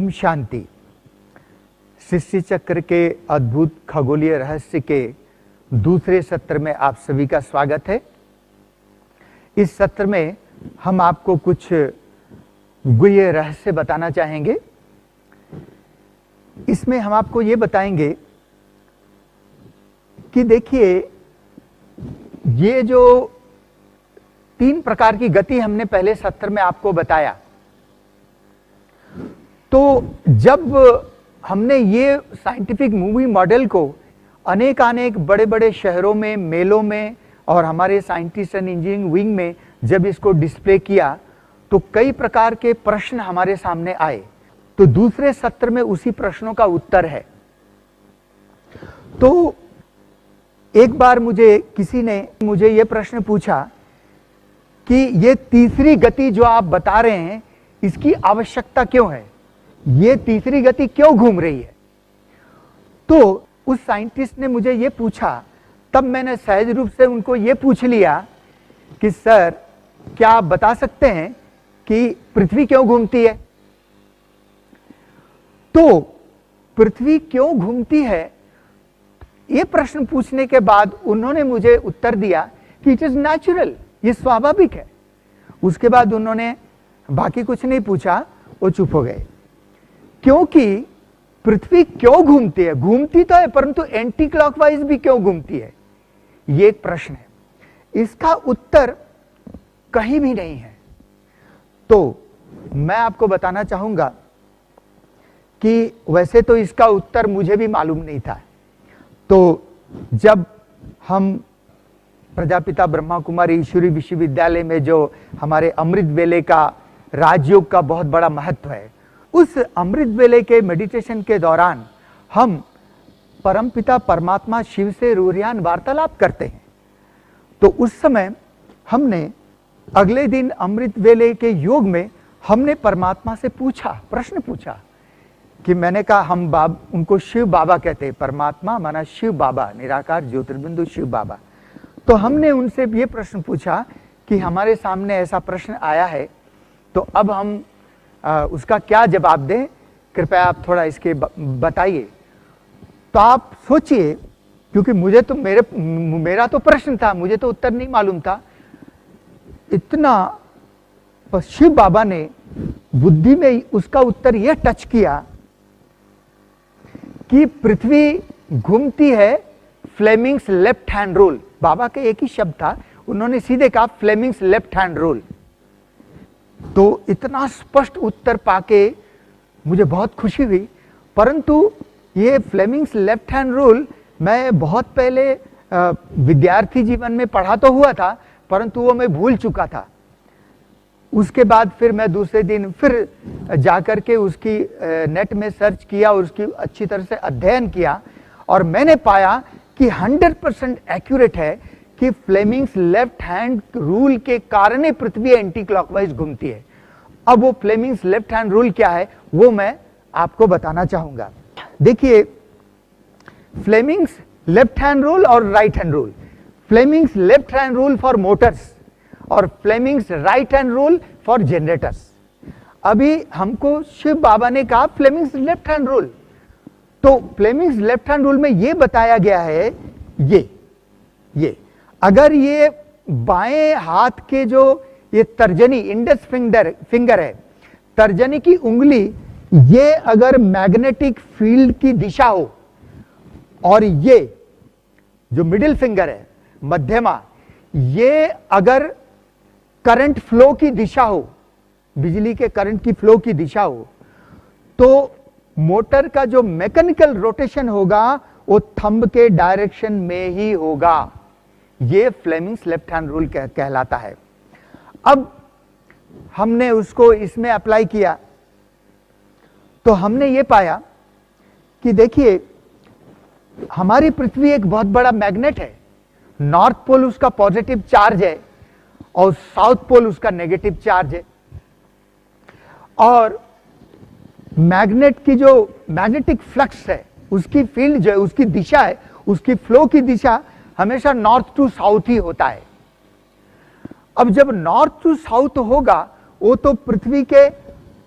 ओम शांति। सृष्टि चक्र के अद्भुत खगोलीय रहस्य के दूसरे सत्र में आप सभी का स्वागत है। इस सत्र में हम आपको कुछ गुह्य रहस्य बताना चाहेंगे। इसमें हम आपको ये बताएंगे कि देखिए, ये जो 3 प्रकार की गति हमने पहले सत्र में आपको बताया, तो जब हमने ये साइंटिफिक मूवी मॉडल को अनेक बड़े बड़े शहरों में, मेलों में और हमारे साइंटिस्ट एंड इंजीनियरिंग विंग में जब इसको डिस्प्ले किया, तो कई प्रकार के प्रश्न हमारे सामने आए। तो दूसरे सत्र में उसी प्रश्नों का उत्तर है। तो एक बार किसी ने मुझे ये प्रश्न पूछा कि ये तीसरी गति जो आप बता रहे हैं, इसकी आवश्यकता क्यों है? ये तीसरी गति क्यों घूम रही है? तो उस साइंटिस्ट ने मुझे ये पूछा, तब मैंने सहज रूप से उनको ये पूछ लिया कि सर, क्या आप बता सकते हैं कि पृथ्वी क्यों घूमती है? तो पृथ्वी क्यों घूमती है, ये प्रश्न पूछने के बाद उन्होंने मुझे उत्तर दिया कि इट इज नेचुरल, ये स्वाभाविक है। उसके बाद उन्होंने बाकी कुछ नहीं पूछा, वो चुप हो गए। क्योंकि पृथ्वी क्यों घूमती है? घूमती तो है, परंतु एंटी क्लॉकवाइज भी क्यों घूमती है, ये एक प्रश्न है। इसका उत्तर कहीं भी नहीं है। तो मैं आपको बताना चाहूंगा कि वैसे तो इसका उत्तर मुझे भी मालूम नहीं था। तो जब हम प्रजापिता ब्रह्मा कुमारी ईश्वरी विश्वविद्यालय में जो हमारे अमृत वेले का राजयोग का बहुत बड़ा महत्व है, उस अमृत वेले के मेडिटेशन के दौरान हम परमपिता परमात्मा शिव से रूहियान वार्तालाप करते हैं। तो उस समय हमने अगले दिन अमृत वेले के योग में हमने परमात्मा से प्रश्न पूछा कि मैंने कहा, हम उनको शिव बाबा कहते हैं, परमात्मा माना शिव बाबा, निराकार ज्योतिर्बिंदु शिव बाबा। तो हमने उनसे ये प्रश्न पूछा कि हमारे सामने ऐसा प्रश्न आया है, तो अब हम उसका क्या जवाब दें, कृपया आप थोड़ा इसके बताइए। तो आप सोचिए, क्योंकि मुझे तो मेरा तो प्रश्न था, मुझे तो उत्तर नहीं मालूम था। इतना शिव बाबा ने बुद्धि में उसका उत्तर यह टच किया कि पृथ्वी घूमती है फ्लेमिंग्स लेफ्ट हैंड रूल। बाबा के एक ही शब्द था, उन्होंने सीधे कहा फ्लेमिंग्स लेफ्ट हैंड रूल। तो इतना स्पष्ट उत्तर पाके मुझे बहुत खुशी हुई। परंतु ये फ्लेमिंग्स लेफ्ट हैंड रूल मैं बहुत पहले विद्यार्थी जीवन में पढ़ा तो हुआ था, परंतु वो मैं भूल चुका था। उसके बाद फिर मैं दूसरे दिन फिर जाकर के उसकी नेट में सर्च किया और उसकी अच्छी तरह से अध्ययन किया, और मैंने पाया कि 100% एक्यूरेट है कि फ्लेमिंग्स लेफ्ट हैंड रूल के कारण ही पृथ्वी एंटी क्लॉकवाइज घूमती है। अब वो फ्लेमिंग्स लेफ्ट हैंड रूल क्या है, वो मैं आपको बताना चाहूंगा। देखिए, फ्लेमिंग्स लेफ्ट हैंड रूल और right hand rule. Fleming's left hand rule for motors और Fleming's right hand rule for generators. अभी हमको शिव बाबा ने कहा फ्लेमिंग्स लेफ्ट हैंड रूल, तो फ्लेमिंग्स लेफ्ट हैंड रूल में ये बताया गया है, ये अगर ये बाएं हाथ के जो ये तर्जनी इंडेक्स फिंगर है, तर्जनी की उंगली, ये अगर मैग्नेटिक फील्ड की दिशा हो, और ये जो मिडिल फिंगर है मध्यमा, ये अगर करंट फ्लो की दिशा हो, बिजली के करंट की फ्लो की दिशा हो, तो मोटर का जो मैकेनिकल रोटेशन होगा वो थंब के डायरेक्शन में ही होगा। ये फ्लेमिंग्स लेफ्ट हैंड रूल कहलाता है। अब हमने उसको इसमें अप्लाई किया, तो हमने ये पाया कि देखिए, हमारी पृथ्वी एक बहुत बड़ा मैग्नेट है। नॉर्थ पोल उसका पॉजिटिव चार्ज है और साउथ पोल उसका नेगेटिव चार्ज है। और मैग्नेट की जो मैग्नेटिक फ्लक्स है, उसकी फील्ड जो है, उसकी दिशा है, उसकी फ्लो की दिशा हमेशा नॉर्थ टू साउथ ही होता है। अब जब नॉर्थ टू साउथ होगा, वो तो पृथ्वी के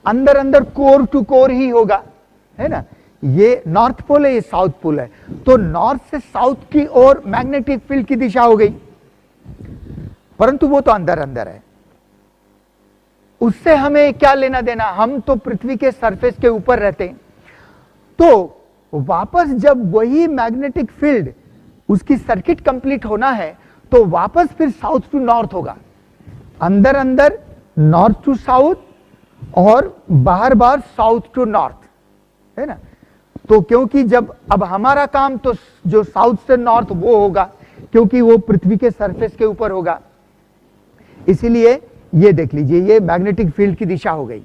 अंदर अंदर कोर टू कोर ही होगा, है ना। ये नॉर्थ पोल है, ये साउथ पोल है, तो नॉर्थ से साउथ की ओर मैग्नेटिक फील्ड की दिशा हो गई, परंतु वो तो अंदर अंदर है, उससे हमें क्या लेना देना, हम तो पृथ्वी के सरफेस के ऊपर रहते हैं। तो वापस जब वही मैग्नेटिक फील्ड उसकी सर्किट कंप्लीट होना है तो वापस फिर साउथ टू नॉर्थ होगा, अंदर अंदर नॉर्थ टू साउथ और बाहर बाहर साउथ टू नॉर्थ, है ना। तो क्योंकि जब अब हमारा काम तो जो साउथ से नॉर्थ वो होगा, क्योंकि वो पृथ्वी के सरफेस के ऊपर होगा, इसीलिए ये देख लीजिए ये मैग्नेटिक फील्ड की दिशा हो गई।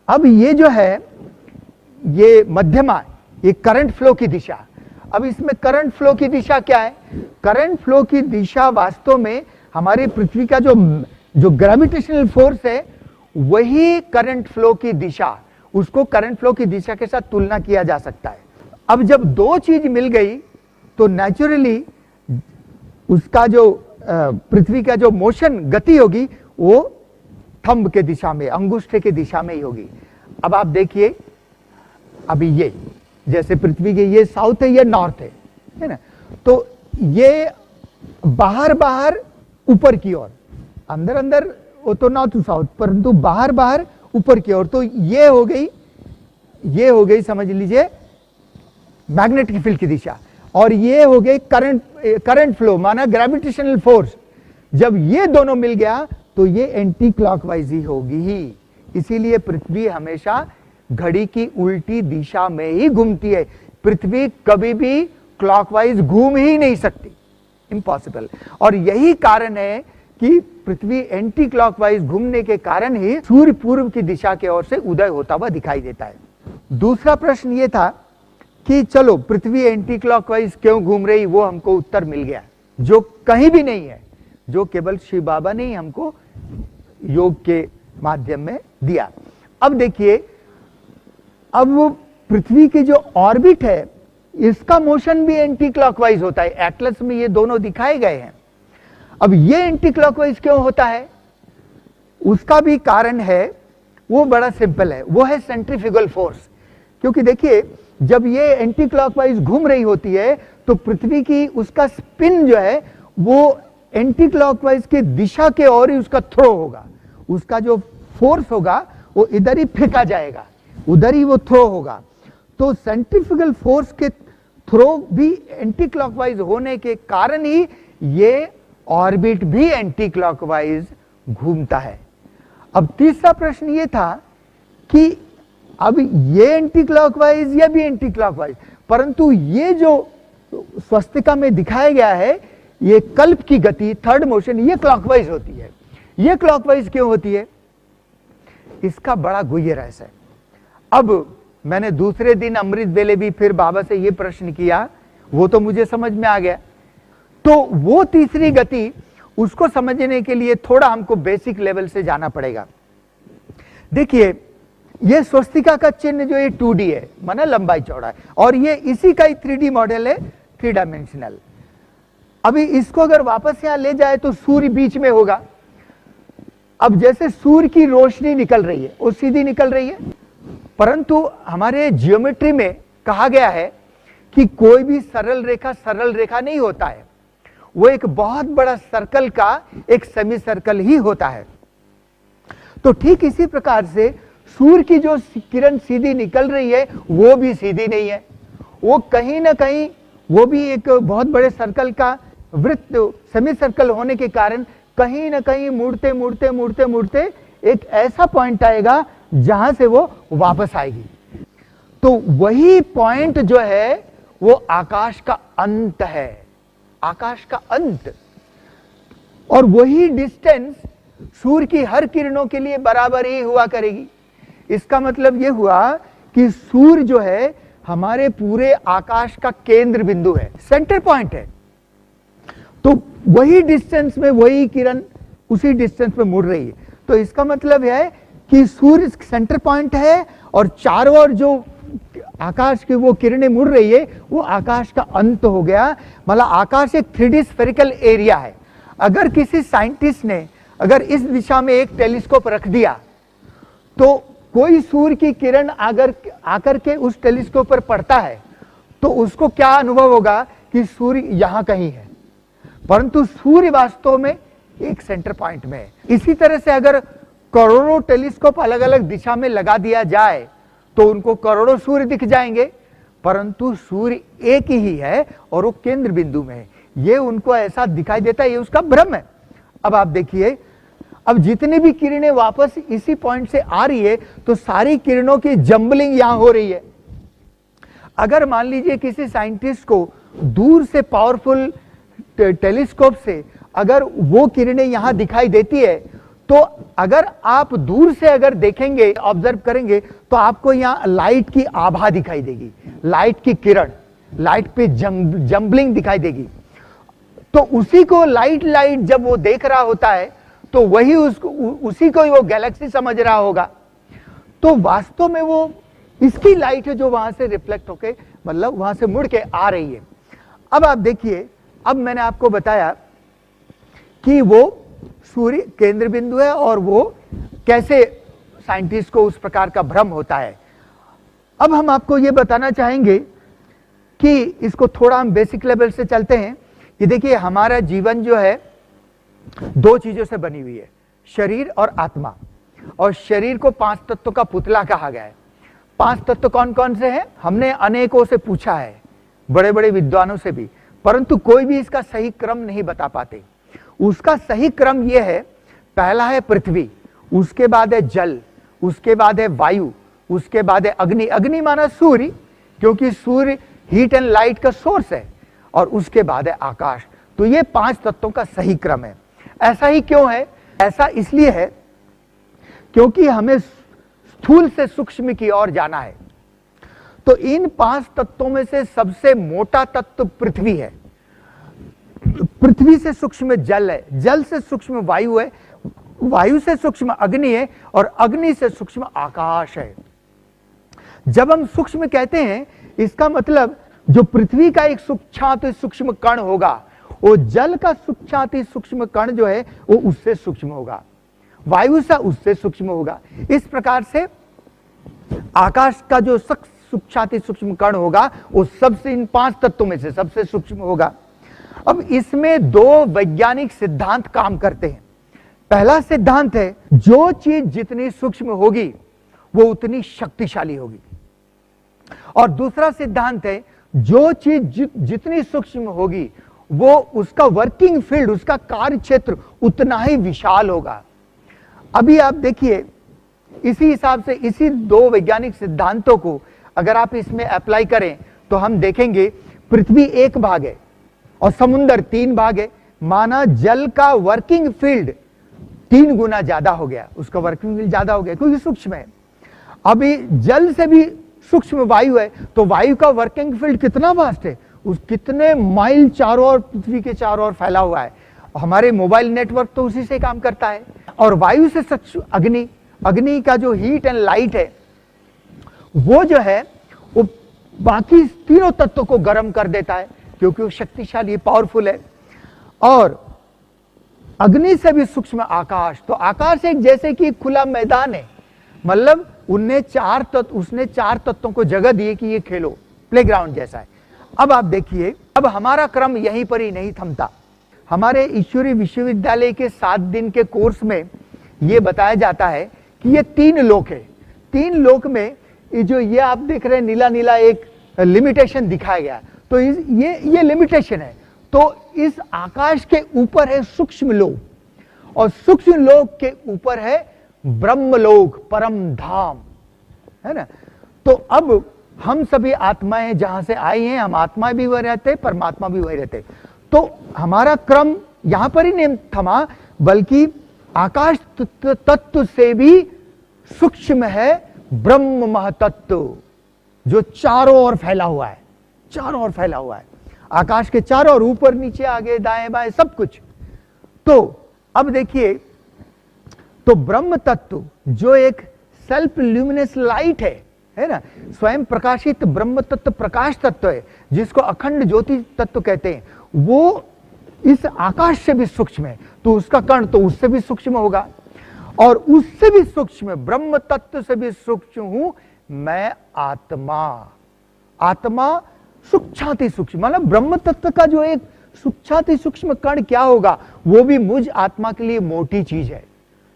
अब ये जो है ये मध्यमा, ये करंट फ्लो की दिशा। अब इसमें करंट फ्लो की दिशा क्या है? करंट फ्लो की दिशा वास्तव में हमारी पृथ्वी का जो ग्रेविटेशनल फोर्स है वही करंट फ्लो की दिशा, उसको करंट फ्लो की दिशा के साथ तुलना किया जा सकता है। अब जब दो चीज मिल गई तो नेचुरली उसका जो पृथ्वी का जो मोशन गति होगी वो थंब के दिशा में, अंगूठे के दिशा में ही होगी। अब आप देखिए, अभी ये जैसे पृथ्वी के ये साउथ है, ये नॉर्थ है ना, तो ये बाहर बाहर ऊपर की ओर, अंदर अंदर वो तो नॉर्थ टू साउथ, परंतु बाहर बाहर ऊपर की ओर, तो ये हो गई समझ लीजिए मैग्नेटिक फील्ड की दिशा, और ये हो गई करंट फ्लो माना ग्रेविटेशनल फोर्स। जब ये दोनों मिल गया तो ये एंटी क्लॉकवाइज ही होगी ही, इसीलिए पृथ्वी हमेशा घड़ी की उल्टी दिशा में ही घूमती है। पृथ्वी कभी भी क्लॉकवाइज घूम ही नहीं सकती, इम्पॉसिबल। और यही कारण है कि पृथ्वी एंटी क्लॉकवाइज घूमने के कारण ही सूर्य पूर्व की दिशा की ओर से उदय होता हुआ दिखाई देता है। दूसरा प्रश्न यह था कि चलो पृथ्वी एंटी क्लॉकवाइज क्यों घूम रही, वो हमको उत्तर मिल गया, जो कहीं भी नहीं है, जो केवल शिव बाबा ने ही हमको योग के माध्यम में दिया। अब देखिए, अब वो पृथ्वी की जो ऑर्बिट है इसका मोशन भी एंटी क्लॉकवाइज होता है। एटलस में ये दोनों दिखाए गए हैं। अब ये एंटी क्लॉकवाइज क्यों होता है, उसका भी कारण है, वो बड़ा सिंपल है, वो है सेंट्रीफ्यूगल फोर्स। क्योंकि देखिए जब ये एंटी क्लॉकवाइज घूम रही होती है तो पृथ्वी की उसका स्पिन जो है वो एंटी क्लॉकवाइज की दिशा के ओर ही उसका थ्रो होगा, उसका जो फोर्स होगा वो इधर ही फेंका जाएगा, उधर ही वो थ्रो होगा। तो सेंट्रीफ्यूगल फोर्स के थ्रो भी एंटी क्लॉकवाइज होने के कारण ही ये ऑर्बिट भी एंटी क्लॉकवाइज घूमता है। अब तीसरा प्रश्न ये था कि अब ये एंटी क्लॉकवाइज, ये भी एंटी क्लॉकवाइज, परंतु ये जो स्वस्तिका में दिखाया गया है ये कल्प की गति, थर्ड मोशन, ये क्लॉकवाइज होती है। ये क्लॉकवाइज क्यों होती है, इसका बड़ा गुह्य रहस्य है। अब मैंने दूसरे दिन अमृत वेले भी फिर बाबा से ये प्रश्न किया, वो तो मुझे समझ में आ गया। तो वो तीसरी गति, उसको समझने के लिए थोड़ा हमको बेसिक लेवल से जाना पड़ेगा। देखिए ये स्वस्तिका का चिन्ह जो ये 2D है, माना लंबाई चौड़ा है, और ये इसी का ही 3D मॉडल है, 3 डायमेंशनल। अभी इसको अगर वापस यहां ले जाए तो सूर्य बीच में होगा। अब जैसे सूर्य की रोशनी निकल रही है वो सीधी निकल रही है, परंतु हमारे जियोमेट्री में कहा गया है कि कोई भी सरल रेखा नहीं होता है, वो एक बहुत बड़ा सर्कल का एक सेमी सर्कल ही होता है। तो ठीक इसी प्रकार से सूर्य की जो किरण सीधी निकल रही है वो भी सीधी नहीं है, वो कहीं ना कहीं वो भी एक बहुत बड़े सर्कल का वृत्त, सेमी सर्कल होने के कारण कहीं ना कहीं मुड़ते मुड़ते मुड़ते मुड़ते एक ऐसा पॉइंट आएगा जहां से वो वापस आएगी। तो वही पॉइंट जो है वो आकाश का अंत है, आकाश का अंत। और वही डिस्टेंस सूर्य की हर किरणों के लिए बराबर ही हुआ करेगी। इसका मतलब यह हुआ कि सूर्य जो है हमारे पूरे आकाश का केंद्र बिंदु है, सेंटर पॉइंट है। तो वही डिस्टेंस में वही किरण उसी डिस्टेंस में मुड़ रही है। तो इसका मतलब है कि सूर्य सेंटर पॉइंट है और चारों ओर जो आकाश की वो किरणें मुड़ रही है वो आकाश का अंत हो गया। मतलब आकाश एक 3D स्फेरिकल एरिया है। अगर किसी साइंटिस्ट ने अगर इस दिशा में एक टेलीस्कोप रख दिया तो कोई सूर्य की किरण अगर आकर के उस टेलीस्कोप पर पड़ता है तो उसको क्या अनुभव होगा कि सूर्य यहां कहीं है, परंतु सूर्य वास्तव में एक सेंटर पॉइंट में है। इसी तरह से अगर करोड़ों टेलीस्कोप अलग अलग दिशा में लगा दिया जाए तो उनको करोड़ों सूर्य दिख जाएंगे, परंतु सूर्य एक ही है और वो केंद्र बिंदु में है। ये उनको ऐसा दिखाई देता है, ये उसका भ्रम है। अब आप देखिए, अब जितनी भी किरणें वापस इसी पॉइंट से आ रही है तो सारी किरणों की जंबलिंग यहां हो रही है। अगर मान लीजिए किसी साइंटिस्ट को दूर से पावरफुल टेलीस्कोप से अगर वो किरणें यहां दिखाई देती है, तो अगर आप दूर से अगर देखेंगे, ऑब्जर्व करेंगे, तो आपको यहां लाइट की आभा दिखाई देगी, लाइट की किरण, लाइट पे जंबलिंग दिखाई देगी। तो उसी को लाइट जब वो देख रहा होता है तो वही उसी को ही वो गैलेक्सी समझ रहा होगा। तो वास्तव में वो इसकी लाइट है जो वहां से रिफ्लेक्ट होके, मतलब वहां से मुड़ के आ रही है। अब आप देखिए, अब मैंने आपको बताया कि वो सूर्य केंद्र बिंदु है और वो कैसे साइंटिस्ट को उस प्रकार का भ्रम होता है। अब हम आपको ये बताना चाहेंगे कि इसको थोड़ा हम बेसिक लेवल से चलते हैं कि देखिए, हमारा जीवन जो है दो चीजों से बनी हुई है, शरीर और आत्मा। और शरीर को 5 तत्वों का पुतला कहा गया है। 5 तत्व कौन कौन से हैं? हमने अनेकों से पूछा है, बड़े बड़े विद्वानों से भी, परंतु कोई भी इसका सही क्रम नहीं बता पाते। उसका सही क्रम यह है, पहला है पृथ्वी, उसके बाद है जल, उसके बाद है वायु, उसके बाद है अग्नि। अग्नि माना सूर्य, क्योंकि सूर्य हीट एंड लाइट का सोर्स है, और उसके बाद है आकाश। तो ये 5 तत्वों का सही क्रम है। ऐसा ही क्यों है? ऐसा इसलिए है क्योंकि हमें स्थूल से सूक्ष्म की ओर जाना है। तो इन 5 तत्वों में से सबसे मोटा तत्व पृथ्वी है, पृथ्वी से सूक्ष्म जल है, जल से सूक्ष्म वायु है, वायु से सूक्ष्म अग्नि है, और अग्नि से सूक्ष्म आकाश है। जब हम सूक्ष्म कहते हैं, इसका मतलब जो पृथ्वी का एक सूक्ष्माति सूक्ष्म कण होगा, वो जल का सूक्ष्माति सूक्ष्म कण जो है वो उससे सूक्ष्म होगा, वायु सा उससे सूक्ष्म होगा। इस प्रकार से आकाश का जो सूक्ष्माति सूक्ष्म कण होगा वो सबसे, इन 5 तत्वों में से सबसे सूक्ष्म होगा। अब इसमें 2 वैज्ञानिक सिद्धांत काम करते हैं। पहला सिद्धांत है, जो चीज जितनी सूक्ष्म होगी वो उतनी शक्तिशाली होगी। और दूसरा सिद्धांत है, जो चीज जितनी सूक्ष्म होगी वो उसका वर्किंग फील्ड, उसका कार्य क्षेत्र उतना ही विशाल होगा। अभी आप देखिए, इसी हिसाब से इसी 2 वैज्ञानिक सिद्धांतों को अगर आप इसमें अप्लाई करें तो हम देखेंगे पृथ्वी 1 भाग है और समुद्र 3 भाग है। माना जल का वर्किंग फील्ड 3 गुना ज्यादा हो गया, उसका वर्किंग फील्ड ज्यादा हो गया क्योंकि सूक्ष्म है। अभी जल से भी सूक्ष्म वायु है, तो वायु का वर्किंग फील्ड कितना वास्ट है, उस कितने माइल चारों ओर, पृथ्वी के चारों ओर फैला हुआ है। हमारे मोबाइल नेटवर्क तो उसी से काम करता है। और वायु से अग्नि, अग्नि का जो हीट एंड लाइट है वो जो है वो बाकी तीनों तत्वों को गर्म कर देता है क्योंकि वो शक्तिशाली, पावरफुल है। और अग्नि से भी सूक्ष्म आकाश, तो आकाश एक जैसे कि खुला मैदान है, मतलब उसने 4 तत्वों को जगह दी कि ये खेलो, प्लेग्राउंड जैसा है। अब आप देखिए, अब हमारा क्रम यहीं पर ही नहीं थमता। हमारे ईश्वरी विश्वविद्यालय के 7 दिन के कोर्स में यह बताया जाता है कि ये 3 लोक है। 3 लोक में जो ये आप देख रहे हैं नीला नीला, एक लिमिटेशन दिखाया गया, तो ये लिमिटेशन है। तो इस आकाश के ऊपर है सूक्ष्म लोक, और सूक्ष्म लोक के ऊपर है ब्रह्मलोक, परम धाम, है ना। तो अब हम सभी आत्माएं जहां से आई हैं, हम आत्मा भी वही रहते, परमात्मा भी वही रहते। तो हमारा क्रम यहां पर ही नहीं थमा, बल्कि आकाश तत्व से भी सूक्ष्म है ब्रह्म महतत्व, जो चारों ओर फैला हुआ है, चारों ओर फैला हुआ है, आकाश के चारों ओर, ऊपर नीचे आगे दाएं बाएं सब कुछ। तो अब देखिए, तो ब्रह्म तत्व जो एक सेल्फ ल्यूमिनस लाइट है ना, स्वयं प्रकाशित ब्रह्म तत्व प्रकाश तत्व है, जिसको अखंड ज्योति तत्व कहते हैं, वो इस आकाश से भी सूक्ष्म है, तो उसका कण तो उससे भी सूक्ष्म होगा। और उससे भी सूक्ष्म, ब्रह्म तत्व से भी सूक्ष्म हूं मैं आत्मा। आत्मा सूक्ष्माति सूक्ष्म, मतलब ब्रह्म तत्व का जो एक सूक्ष्माति सूक्ष्म कण क्या होगा, वो भी मुझ आत्मा के लिए मोटी चीज है।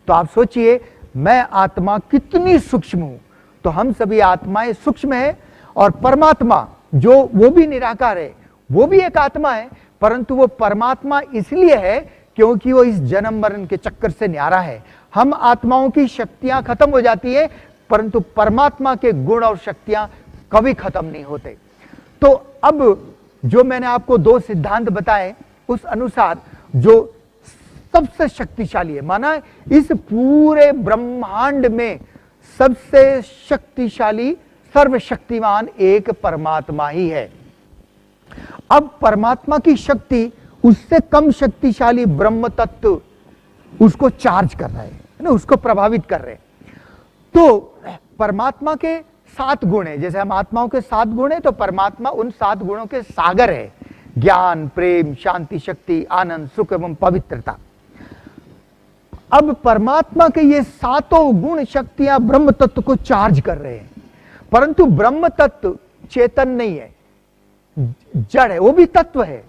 तो आप सोचिए मैं आत्मा कितनी सूक्ष्म हूं। तो हम सभी आत्माएं सूक्ष्म है, और परमात्मा जो वो भी निराकार है, वो भी एक आत्मा है, परंतु वो परमात्मा इसलिए है क्योंकि वो इस जन्म मरण के चक्कर से न्यारा है। हम आत्माओं की शक्तियां खत्म हो जाती है, परंतु परमात्मा के गुण और शक्तियां कभी खत्म नहीं होते। तो अब जो मैंने आपको दो सिद्धांत बताए, उस अनुसार जो सबसे शक्तिशाली है, माना इस पूरे ब्रह्मांड में सबसे शक्तिशाली सर्वशक्तिमान एक परमात्मा ही है। अब परमात्मा की शक्ति उससे कम शक्तिशाली ब्रह्म तत्व उसको चार्ज कर रहा है ना, उसको प्रभावित कर रहे हैं। तो परमात्मा के 7 गुण है, जैसे हम आत्माओं के 7 गुण है, तो परमात्मा उन 7 गुणों के सागर है। ज्ञान, प्रेम, शांति, शक्ति, आनंद, सुख एवं पवित्रता। अब परमात्मा के ये 7 गुण शक्तियां ब्रह्म तत्व को चार्ज कर रहे हैं, परंतु ब्रह्म तत्व चेतन नहीं है, जड़ है, वो भी तत्व है।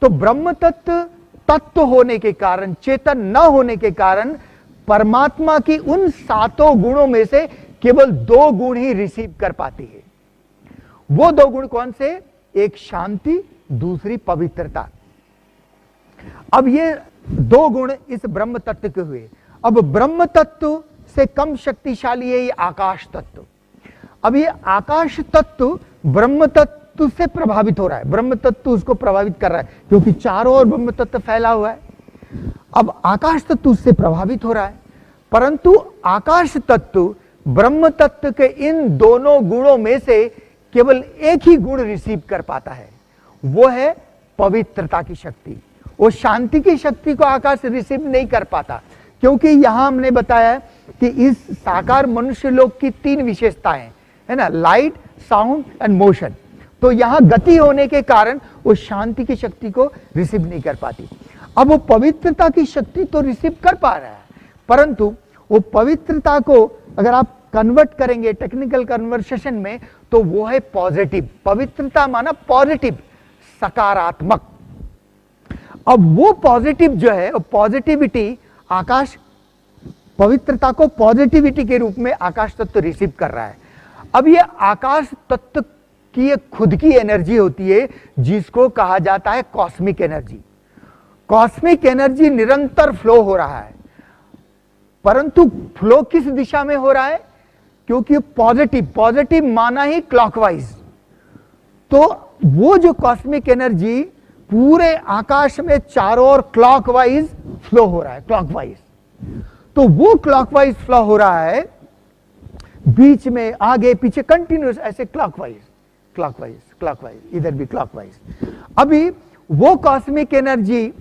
तो ब्रह्म तत्व होने के कारण, चेतन न होने के कारण, परमात्मा की उन 7 गुणों में से केवल 2 गुण ही रिसीव कर पाती है। वो 2 गुण कौन से? एक शांति, दूसरी पवित्रता। अब ये 2 गुण इस ब्रह्म तत्व के हुए। अब ब्रह्म तत्व से कम शक्तिशाली है ये आकाश तत्व। अब ये आकाश तत्व ब्रह्म तत्व से प्रभावित हो रहा है, ब्रह्म तत्व उसको प्रभावित कर रहा है, क्योंकि चारों ओर ब्रह्म तत्व फैला हुआ है। अब आकाश तत्व उससे प्रभावित हो रहा है, परंतु आकाश तत्व ब्रह्म तत्व के इन दोनों गुणों में से केवल एक ही गुण रिसीव कर पाता है, वो है पवित्रता की शक्ति। वो शांति की शक्ति को आकाश रिसीव नहीं कर पाता, क्योंकि यहां हमने बताया कि इस साकार मनुष्य लोक की 3 विशेषताएं है ना, लाइट, साउंड एंड मोशन। तो यहां गति होने के कारण वो शांति की शक्ति को रिसीव नहीं कर पाती। अब वो पवित्रता की शक्ति तो रिसीव कर पा रहा है, परंतु वो पवित्रता को अगर आप कन्वर्ट करेंगे टेक्निकल कन्वर्सेशन में, तो वो है पॉजिटिव। पवित्रता माना पॉजिटिव, सकारात्मक। अब वो पॉजिटिव जो है, वो पॉजिटिविटी आकाश, पवित्रता को पॉजिटिविटी के रूप में आकाश तत्व रिसीव कर रहा है। अब ये आकाश तत्व की एक खुद की एनर्जी होती है, जिसको कहा जाता है कॉस्मिक एनर्जी। कॉस्मिक एनर्जी निरंतर फ्लो हो रहा है, परंतु फ्लो किस दिशा में हो रहा है? क्योंकि पॉजिटिव, पॉजिटिव माना ही क्लॉकवाइज। तो वो जो कॉस्मिक एनर्जी पूरे आकाश में चारों ओर क्लॉकवाइज फ्लो हो रहा है, क्लॉकवाइज। तो वो क्लॉकवाइज फ्लो हो रहा है, बीच में आगे पीछे कंटिन्यूस ऐसे क्लॉकवाइज क्लॉकवाइज क्लॉकवाइज, इधर भी क्लॉकवाइज। अभी वो कॉस्मिक एनर्जी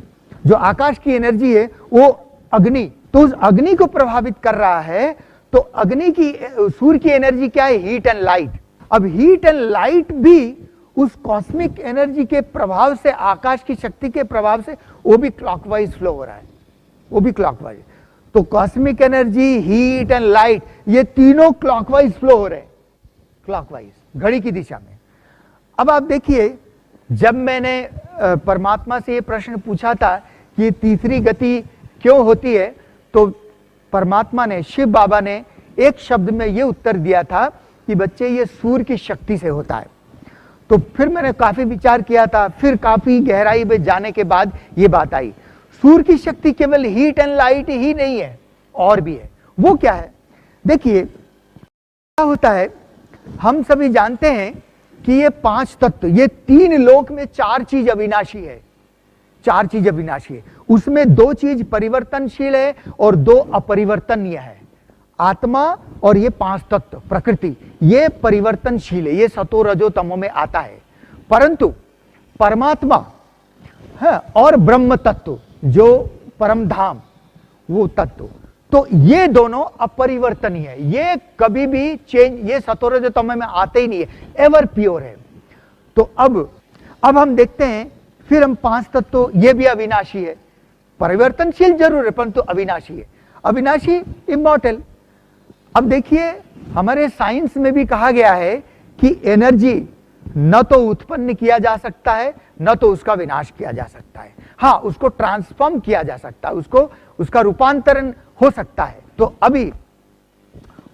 जो आकाश की एनर्जी है, वो अग्नि, तो उस अग्नि को प्रभावित कर रहा है। तो अग्नि की, सूर्य की एनर्जी क्या है? Heat and light. अब हीट एंड लाइट भी उस कॉस्मिक एनर्जी के प्रभाव से, आकाश की शक्ति के प्रभाव से, वो भी क्लॉकवाइज फ्लो हो रहा है, वो भी क्लॉकवाइज। तो cosmic energy, heat and light, ये तीनों क्लॉकवाइज फ्लो हो रहे हैं, क्लॉकवाइज, घड़ी की दिशा में। अब आप देखिए, जब मैंने परमात्मा से ये प्रश्न पूछा था कि तीसरी गति क्यों होती है, तो परमात्मा ने, शिव बाबा ने एक शब्द में ये उत्तर दिया था कि बच्चे ये सूर्य की शक्ति से होता है। तो फिर मैंने काफी विचार किया था, फिर काफी गहराई में जाने के बाद ये बात आई, सूर्य की शक्ति केवल हीट एंड लाइट ही नहीं है, और भी है। वो क्या है? देखिए क्या होता है, हम सभी जानते हैं कि ये 5 तत्व, ये 3 लोक में 4 चीज अविनाशी है, 4 चीज अविनाशी है। उसमें 2 चीज परिवर्तनशील है और 2 अपरिवर्तनीय है। आत्मा और ये 5 तत्व प्रकृति, ये परिवर्तनशील है, ये सतो रजो तमो में आता है। परंतु परमात्मा है और ब्रह्म तत्व जो परम धाम, वो तत्व, तो ये दोनों अपरिवर्तनीय है, ये कभी भी चेंज, ये सतो रजो तमो में आते ही नहीं है, एवर प्योर है। तो अब हम देखते हैं, फिर हम 5 तत्व, ये भी अविनाशी है, परिवर्तनशील जरूर है परंतु अविनाशी है। अविनाशी, इमॉर्टल। अब देखिए हमारे साइंस में भी कहा गया है कि एनर्जी न तो उत्पन्न किया जा सकता है न तो उसका विनाश किया जा सकता है। हाँ, उसको ट्रांसफॉर्म किया जा सकता है, उसका रूपांतरण हो सकता है। तो अभी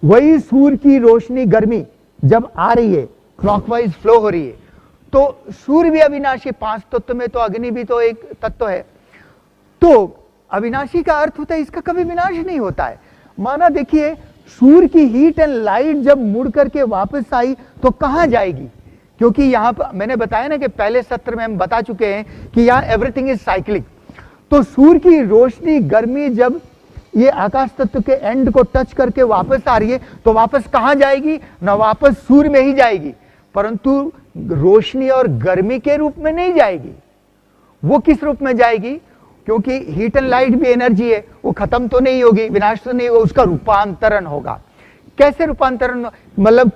वही सूर्य की रोशनी, गर्मी जब आ रही है, क्लॉकवाइज फ्लो हो रही है, तो सूर्य भी अविनाशी, 5 तत्व में तो अग्नि भी तो एक तत्व है। तो अविनाशी का अर्थ होता है इसका कभी विनाश नहीं होता है। माना देखिए सूर्य की हीट एंड लाइट जब मुड़ करके वापस आई तो कहां जाएगी? क्योंकि यहां पर मैंने बताया ना कि पहले सत्र में हम बता चुके हैं कि यहां एवरीथिंग इज साइक्लिक। तो सूर्य की रोशनी, गर्मी जब ये आकाश तत्व के एंड को टच करके वापस आ रही है तो वापस कहां जाएगी? ना वापस सूर्य में ही जाएगी, परंतु रोशनी और गर्मी के रूप में नहीं जाएगी। वो किस रूप में जाएगी? क्योंकि हीट एंड लाइट भी एनर्जी है, वो खत्म तो नहीं होगी, विनाश तो नहीं होगा, उसका रूपांतरण होगा। कैसे रूपांतरण, मतलब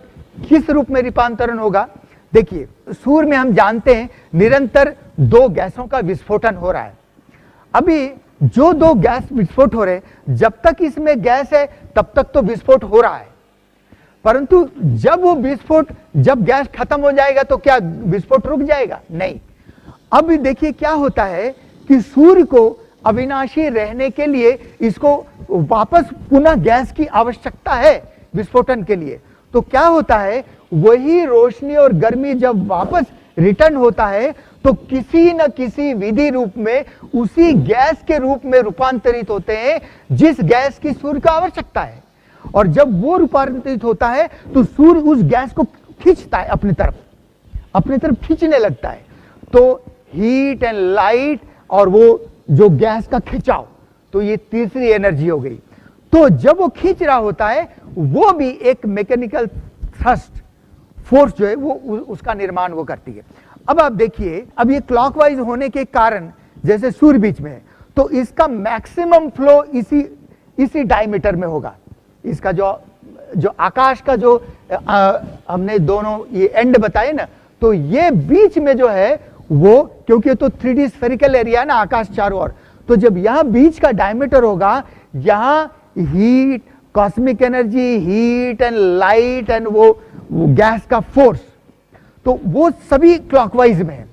किस रूप में रूपांतरण होगा? देखिए सूर्य में हम जानते हैं निरंतर 2 गैसों का विस्फोटन हो रहा है। अभी जो 2 गैस विस्फोट हो रहे हैं, जब तक इसमें गैस है तब तक तो विस्फोट हो रहा है, परंतु जब वो विस्फोट, जब गैस खत्म हो जाएगा तो क्या विस्फोट रुक जाएगा? नहीं। अब देखिए क्या होता है कि सूर्य को अविनाशी रहने के लिए इसको वापस पुनः गैस की आवश्यकता है विस्फोटन के लिए। तो क्या होता है, वही रोशनी और गर्मी जब वापस रिटर्न होता है तो किसी न किसी विधि रूप में उसी गैस के रूप में रूपांतरित होते हैं जिस गैस की सूर्य को आवश्यकता है। और जब वो रूपांतरित होता है तो सूर्य उस गैस को खींचता है अपनी तरफ खींचने लगता है। तो हीट एंड लाइट और वो जो गैस का खिंचाव, तो ये तीसरी एनर्जी हो गई। तो जब वो खींच रहा होता है वो भी एक मैकेनिकल थ्रस्ट फोर्स जो है वो उसका निर्माण वो करती है। अब आप देखिए, अब ये क्लॉकवाइज होने के कारण जैसे सूर्य बीच में है तो इसका मैक्सिमम फ्लो इसी डायमीटर में होगा। इसका जो आकाश का जो हमने दोनों ये एंड बताए ना, तो ये बीच में जो है वो, क्योंकि तो 3D स्फेरिकल एरिया ना आकाश चारों ओर, तो जब यहां बीच का डायमीटर होगा, यहां heat, cosmic energy, heat and light and वो गैस का फोर्स, तो वो सभी क्लॉकवाइज में है।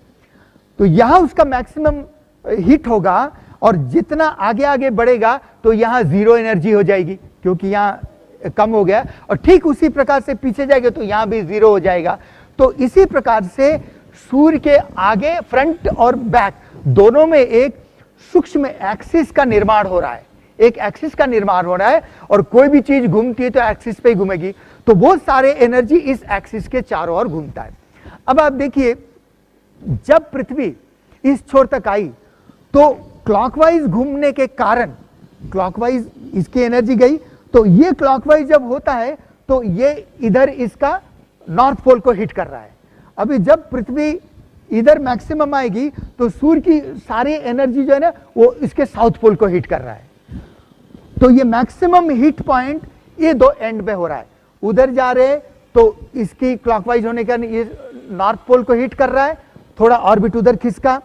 तो यहां उसका मैक्सिमम हिट होगा और जितना आगे आगे बढ़ेगा तो यहां 0 एनर्जी हो जाएगी क्योंकि यहां कम हो गया, और ठीक उसी प्रकार से पीछे जाएगा तो यहां भी 0 हो जाएगा। तो इसी प्रकार से सूर्य के आगे, फ्रंट और बैक दोनों में एक सूक्ष्म एक्सिस का निर्माण हो रहा है, एक एक्सिस का निर्माण हो रहा है, और कोई भी चीज घूमती है तो एक्सिस पे ही घूमेगी। तो बहुत सारे एनर्जी इस एक्सिस के चारों ओर घूमता है। अब आप देखिए, जब पृथ्वी इस छोर तक आई तो क्लॉकवाइज घूमने के कारण, क्लॉकवाइज इसकी एनर्जी गई, तो ये क्लॉकवाइज जब होता है तो ये इधर इसका नॉर्थ पोल को हिट कर रहा है। अभी जब पृथ्वी इधर मैक्सिमम आएगी तो सूर्य की सारी एनर्जी जो है ना वो इसके साउथ पोल को हिट कर रहा है। तो ये मैक्सिमम हिट पॉइंट ये 2 एंड पे हो रहा है, उधर जा रहे हैं तो इसकी क्लॉकवाइज होने के कारण ये नॉर्थ पोल को हिट कर रहा है, थोड़ा ऑर्बिट उधर खिसका।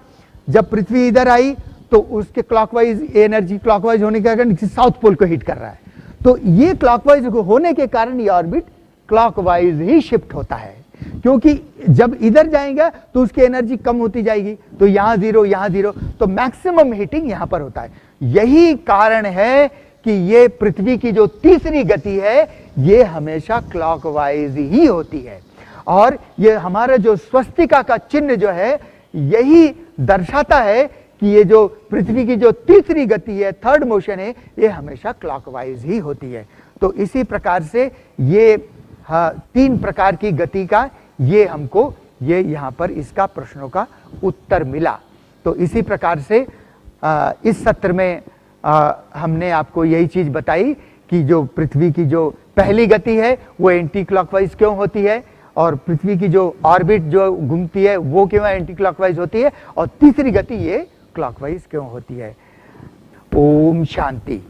जब पृथ्वी इधर आई तो उसके क्लॉकवाइज एनर्जी क्लॉकवाइज होने के कारण साउथ पोल को हिट कर रहा है। तो ये क्लॉकवाइज होने के कारण ये ऑर्बिट क्लॉकवाइज ही शिफ्ट होता है, क्योंकि जब इधर जाएगा तो उसकी एनर्जी कम होती जाएगी, तो यहां 0 यहां 0, तो मैक्सिमम हीटिंग यहां पर होता है। यही कारण है कि ये पृथ्वी की जो तीसरी गति है ये हमेशा क्लॉकवाइज ही होती है। और ये हमारा जो स्वस्तिका का चिन्ह जो है यही दर्शाता है कि ये जो पृथ्वी की जो तीसरी गति है, थर्ड मोशन है, ये हमेशा क्लॉकवाइज ही होती है। तो इसी प्रकार से ये 3 प्रकार की गति का ये हमको ये यहाँ पर इसका प्रश्नों का उत्तर मिला। तो इसी प्रकार से इस सत्र में हमने आपको यही चीज बताई कि जो पृथ्वी की जो पहली गति है वो एंटी क्लॉकवाइज क्यों होती है, और पृथ्वी की जो ऑर्बिट जो घूमती है वो क्यों एंटी क्लॉकवाइज होती है, और तीसरी गति ये क्लॉकवाइज क्यों होती है। ओम शांति।